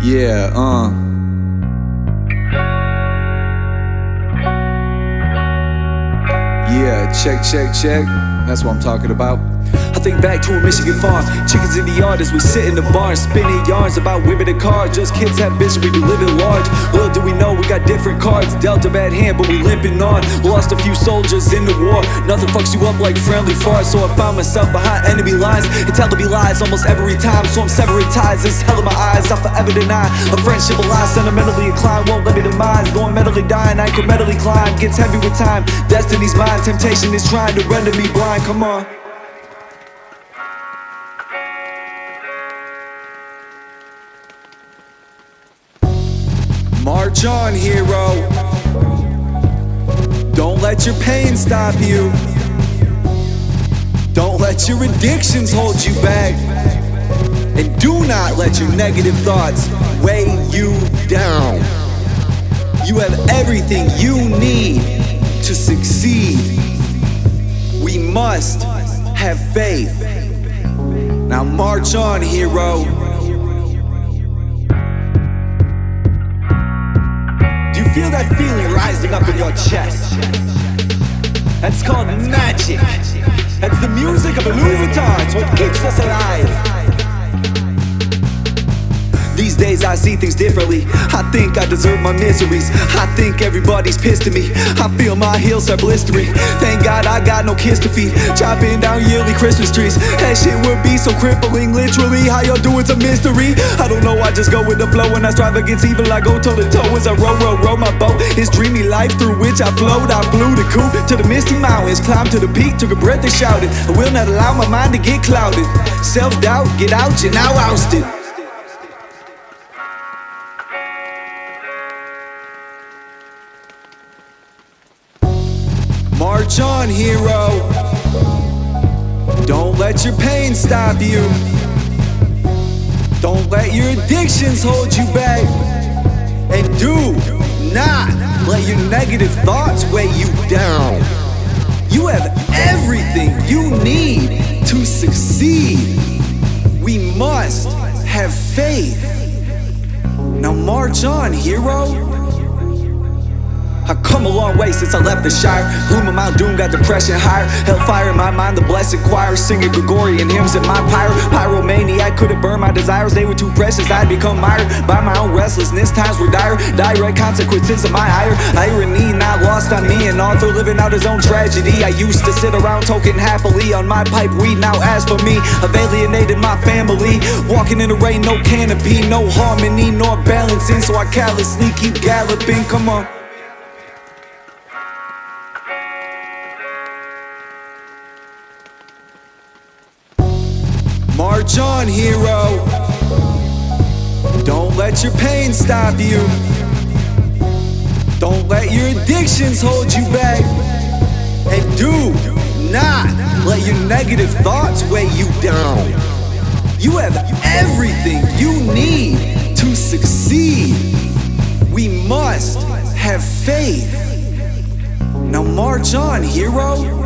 Yeah, Yeah, check. That's what I'm talking about. I think back to a Michigan farm, chickens in the yard as we sit in the barn, spinning yarns about women and cars. Just kids have vision, we be living large. Little do we know we got different cards, dealt a bad hand but we limping on. Lost a few soldiers in the war, nothing fucks you up like friendly fire. So I found myself behind enemy lines, it's hell to be lies almost every time. So I'm severing ties, it's hell in my eyes, I'll forever deny a friendship a lie. Sentimentally inclined, won't let me demise, though I'm mentally dying, I incrementally climb. Gets heavy with time, destiny's mine, temptation is trying to render me blind. Come on. March on, hero. Don't let your pain stop you. Don't let your addictions hold you back. And do not let your negative thoughts weigh you down. You have everything you need to succeed. We must have faith. Now march on, hero. Feel that feeling rising up in your chest. That's called magic. That's the music of a Louis Vuitton. It's what keeps us alive. These days I see things differently. I think I deserve my miseries. I think everybody's pissed at me. I feel my heels start blistering. Thank God I got no kids to feed. Chopping down yearly Christmas trees. That shit would be so crippling. Literally, how y'all do it's a mystery. I don't know, I just go with the flow. When I strive against evil, I go toe to toe. As I row my boat. It's dreamy life through which I float. I flew the coop to the misty mountains. Climbed to the peak, took a breath and shouted. I will not allow my mind to get clouded. Self-doubt, get out, you're now ousted. March on, hero. Don't let your pain stop you. Don't let your addictions hold you back. And do not let your negative thoughts weigh you down. You have everything you need to succeed. We must have faith. Now march on, hero. I come a long way since I left the Shire. Gloom of Mount Doom got depression higher. Hellfire in my mind, the blessed choir singing Gregorian hymns in my pyromaniac couldn't burn my desires, they were too precious. I'd become mired by my own restlessness. Times were dire, direct consequences of my irony not lost on me. An author living out his own tragedy. I used to sit around toking happily on my pipe weed. Now as for me, I've alienated my family. Walking in the rain, no canopy, no harmony, nor balancing. So I callously keep galloping, come on. March on, hero. Don't let your pain stop you. Don't let your addictions hold you back. And do not let your negative thoughts weigh you down. You have everything you need to succeed. We must have faith. Now march on, hero.